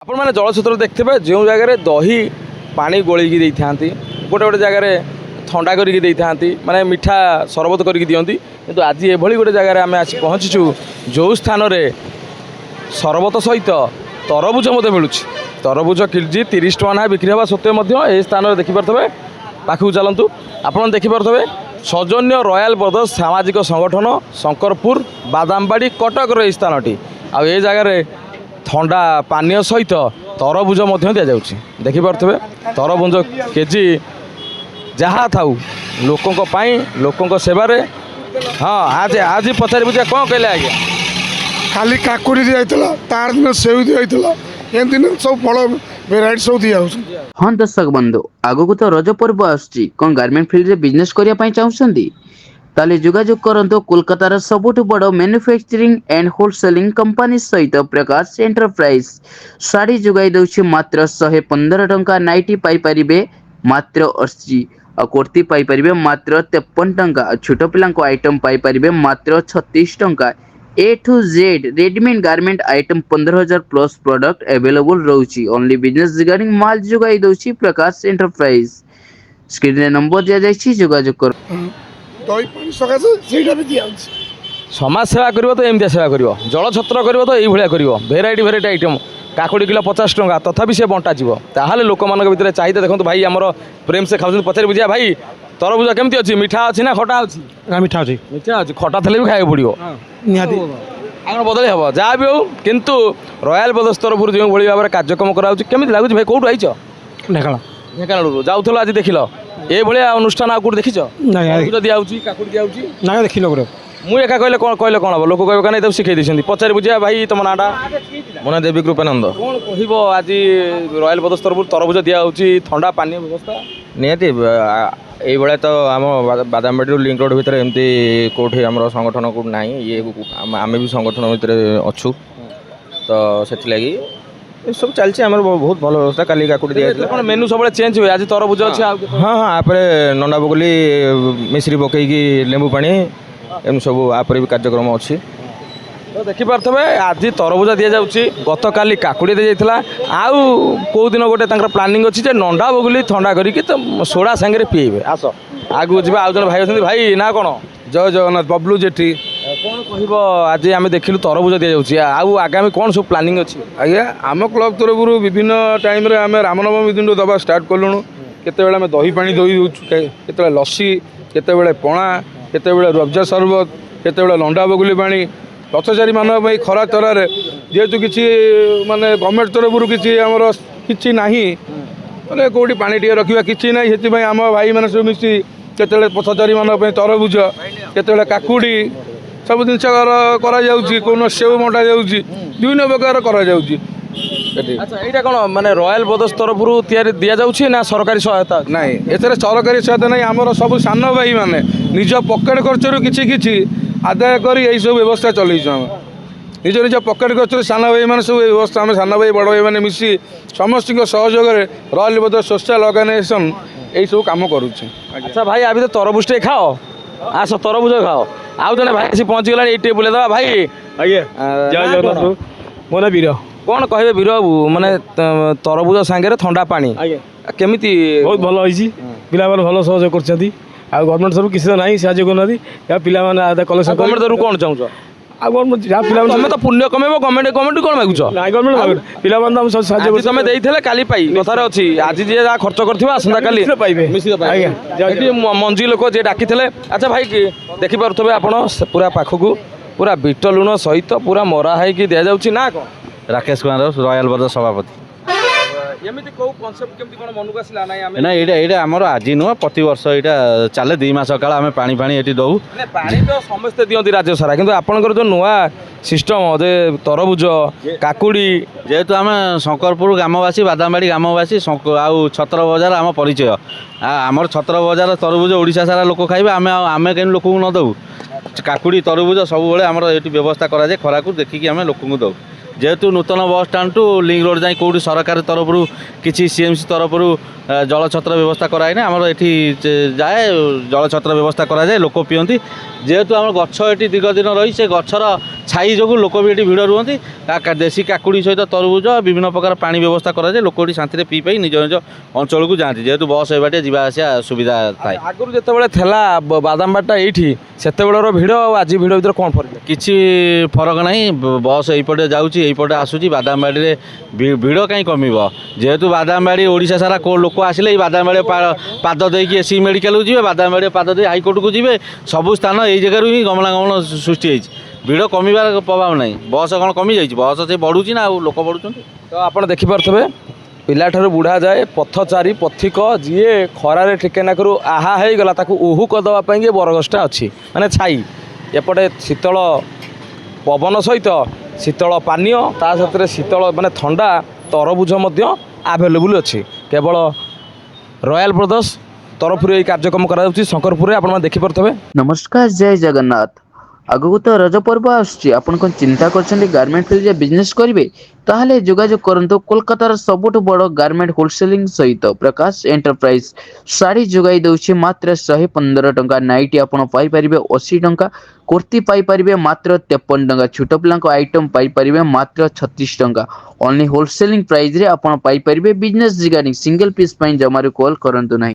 आपण मैंने जलछत्र देखते जो जगह दही पानी गोलिकी दे था गोटे गोटे जगह थंडा करके माने मिठा सरबत करके दिखती किंतु आज ये गोटे जगह आम आसी पहुँचीचु जो स्थान में सरबत सहित तरबुज मिलूँ तरबुज केजी 30 टका ना बिक्री होगा सत्वे ये स्थान में देखिपे पाखक चलतु आपड़ देखिपे सौजन्य रॉयल ब्रदर्स सामाजिक संगठन शंकरपुर बादामबाड़ी कटक ये स्थानटी आ ये जगह थंडा पानीय सहित तरबुज दि जाऊँगी देखिपे तरबुज केजी जहाँ थाऊ लोकों सेवार हाँ आज आज पचारि बुझा कौन कहले आज्ञा खाली काकुड़ी दिया तार दिन सेव दिया दिन सब फल भेराइटी सब दिया। हाँ दर्शक बंधु आगक तो रज पर्व आसुची कौन गारमेंट फील्ड रे बिजनेस करने चाहूँगी ताले जोगाजोग करंतो कोलकातार सबुठ बड़ मैन्युफैक्चरिंग एंड होलसेलिंग कंपनी सहित प्रकाश एंटरप्राइज साड़ी जोगाई दउछि मात्र 115 टंका नाइटी पाई परिबे मात्र 80 और कुर्ती पाई परिबे मात्र 53 टंका छोट पिलां को आइटम पाई परिबे मात्र 36 टंका A to Z readymade garment item 15,000 plus product available रोची ओनली बिजनेस रिगार्डिंग माल जोगाई दउछि प्रकाश एंटरप्राइज स्क्रीन रे नंबर दिया जाइछि जोगाजोग कर दही पानी सकाशे ସେଇଟା ବି ଦିଆଯାଉଛି। समाज सेवा कर तो एमती सेवा कर जलछत्र कर तो ये कर भेराइटी भेराइटी आइटम काकुड़ी किलो 50 टंका तथापि से बंटा जाए लोक मान भर चाहिए देखो भाई आमर प्रेम से खाऊँ पचारि बुझा भाई तरबुज केमती अच्छी मिठा अच्छी ना खटा अच्छी ना मिठा अच्छी मिठा अच्छी खटा थे भी खाया पड़ो निहाती आगे बदल हम जहाँ भी हो किंतु रॉयल ब्रदर्स तरफ जो भाई भाव में कार्यक्रम कराऊँ लगुच भाई कौटू आई ढेकाल ढेकाना जाऊल आज देख ये भाया अनुष्ठान आउ कौट देखी दिखाऊँ काकुड़ी दिखाऊँ ना देख लो मुझे एका कहले कौन हम लोक कह नहीं शिखई देखते पचारि बुझा भाई तुम नाटा मो ना देवी कृपानंद कौन कह आज रॉयल ब्रदर्स तरफ तरबुज दिखाऊँ ठंडा पानी व्यवस्था निहाती ये तो आम बादामबाड़ी लिंक रोड भितर एमती कौटी आम संगठन को ना ये आम भी संगठन भितर अच्छु तो से सब चलती आम बहुत भल व्यवस्था काली काकुड़ी दिया मेनू सब चेंज हुए आज तरबुज अच्छे हाँ हाँ आपरे नंदा बगली मिश्री पकईकी लेंबू पानी एम सब आपरे भी कार्यक्रम अच्छी तो देखिपे आज तरबुज दि जाऊँगी गत काली काकुड़ी दी जाता आउ कौ दिन गोटे प्लानिंग अच्छी नंडा बगुली थंडा करके तो सोडा सांगे पीबे आस आगू जी आउ जन भाई अच्छा भाई ना कौन जय जगन्नाथ बबलू जेठी कौन कह आज आम देखिलु तरबुज दि जाऊँगी आउ आगामी कौन सब प्लानिंग अच्छी आज्ञा आम क्लब तरफ विभिन्न टाइम आम रामनवमी दिन दबा स्टार्ट कलुणु केते आम दही पानी दही दूँ केते लस्सी केते पणा केते रब्जा सरबत केते लंडा बगुली पानी पथचारी मान खरा तरार जेहेतु किसी माने गवर्नमेंट तरफ किसी आमर किसी ना मैंने कौटी पानी टे रखा कि ना से आम भाई मैंने सब मिसी केते पथचारी मान तरबुज केते काकुड़ी सब जिन कौन सेव बंटा जाऊँगी विभिन्न प्रकार करा अच्छा यहाँ कौन माने रॉयल ब्रदर्स तरफ दि जाऊँगी ना सरकारी सहायता नाई एथेर सरकारी सहायता नहीं आमर सब सान भाई मैंने निज पकेट खर्चर किसी आदाय कर यही सब व्यवस्था चलैछु आम निज निज पकेट खर्चर सान भाई मैंने सब व्यवस्था आम सान भाई बड़ भाई मैंने मिसी समस्त सहयोग रॉयल ब्रदर्स सोशल ऑर्गेनाइजेशन यही सब कम करुच्छे। अच्छा भाई अभी तो तरबुज टे खाओ आस तरबुज खाओ आउ जने भाई आसी पहुँची गला ये बुले दवा भाई आज्ञा जय जगन्नाथ मो ना वीर कौन कहे वीर बाबू माने तरबुज सांगे ठंडा पानी केमिति बहुत भल होई पिला माने भल सहयोग करछथि आ गवर्नमेंट सब किसी ना साहय करना या पिला माने आधा कलेक्शन गवर्नमेंट तरफ कौन चाहूँ आ गवर्नमेंट या पिला तुम तो पुण्य कमेबो गवर्नमेंट गवर्नमेंट कौन मागुछ ना गवर्नमेंट पिला माने हम साहय आज तुम देइथले काली पाई कथार अछि आज जे जा खर्च करथिबा आसंता काली पाइबे आज्ञा मंजी लोक जे डाकिथले। अच्छा भाई देखि पारुथबे आपण पूरा पाखकू पूरा बिट लुण सहित पूरा मरा है कि दि जाउछि ना कौन राकेश कुमार रॉयल ब्रदर्स सभापति एमिति को कांसेप्ट केमति कोन मनकु आसिला नै आमे ना एटा आमर आज नुह प्रति वर्ष यहाँ चले 2 मास काल आम पानी पानी ये दौ ना पानी तो समस्ते दियंती राज्य सारा किंतु आपनकर जो नुआ सिस्टम जे तरबुज काकुड़ी जेहेतु आम शंकरपुर ग्रामवासी बादामबाड़ी ग्रामवासी आउ छत्र बजार आम परिचय आमर छत्र बजार तरबुज ओडिशा सारा लोक खाइबे आम आम कहीं लोक न दौ काकुड़ी तरबुज सब आमर ये व्यवस्था कराए खरा को देखिकी आम लोक दौ जेहेतु नूतन बस स्टाण्ड टू लिंक रोड जाए कौटी सरकार तरफ किसी सीएमसी तरफ जलछत्र व्यवस्था कराए ना आमर ये जाए जलछत्र व्यवस्था कराए लोक पीती जेहेतु आम गछ ये दीर्घ दिन रही से गचर छाई जो लोक भी ये भिड़ रुहति देशी काकुड़ी सहित तरबुज विभिन्न प्रकार पानी व्यवस्था कराए लोक शांति पी पाई निज निज अंचल को जाती जेहेतु बस ए बाटे जावासिया सुविधा थाए आगुरी जितेबाला थिला बादामबाड़ा ये सेतेबेलर भिड़ आज भिड़ भर कौन फर्क किसी फरक नहीं बस यपटे जाऊँगी यपटे आसूँ बादामबाड़ी में भिड़ कहीं कम जेहेतु बादामबाड़ी ओडिशा सारा को लोक आसिले बादामबाड़ी पाद देकी एसी मेडिकल को जी बादामबाड़ी पाद दे हाईकोर्ट को जी सबू स्थान यही जगह ही गमनागमन सृष्टि होती भिड़ कमिबार प्रभाव नहीं बस कौन कमी जाइए बस से बढ़ुची ना लोक बढ़ुं तो आप देखिपे पिलाठू बुढ़ा जाए पथचारी पथिक जी खरारे टिकेना करू आहा हो गला उहू करदेवाई बरगछटा अच्छी माने छाई एपटे शीतल पवन सहित शीतल पानीय ता साथ शीतल माने ठंडा तरबुज आभेलेबुल अच्छी केवल रॉयल ब्रदर्स तरफ ये कार्यक्रम करा शंकरपुर आप देखिपे। नमस्कार जय जगन्नाथ आगକୁ ତ ରଜ ପର୍ବ ଆସୁଛି ଆପଣ କଣ ଚିନ୍ତା କରିଛନ୍ତି ଗାର୍ମେଣ୍ଟ ଫିଲ୍ଡରେ ବିଜନେସ୍ କରିବେ ତାହେଲେ ଯୋଗାଯୋଗ କରନ୍ତୁ କୋଲକାତାର ସବୁଠୁ ବଡ଼ ଗାର୍ମେଣ୍ଟ ହୋଲସେଲିଂ ସହିତ ପ୍ରକାଶ ଏଣ୍ଟରପ୍ରାଇଜ ଶାଢ଼ୀ ଯୋଗାଇ ଦେଉଛି ମାତ୍ର 115 ଟଙ୍କା ନାଇଟି ଆପଣ ପାଇପାରିବେ 80 ଟଙ୍କା କୁର୍ତ୍ତି ପାଇପାରିବେ ମାତ୍ର 53 ଟଙ୍କା ଛୋଟ ପିଲାଙ୍କ ଆଇଟମ୍ ପାଇପାରିବେ ମାତ୍ର 36 ଟଙ୍କା ଓନ୍ଲି ହୋଲସେଲିଂ ପ୍ରାଇସରେ ଆପଣ ପାଇପାରିବେ ବିଜନେସ୍ ରିଗାର୍ଡିଂ ସିଙ୍ଗଲ ପିସ୍ ପାଇଁ ଜମାରୁ କଲ୍ କରନ୍ତୁ ନାହିଁ।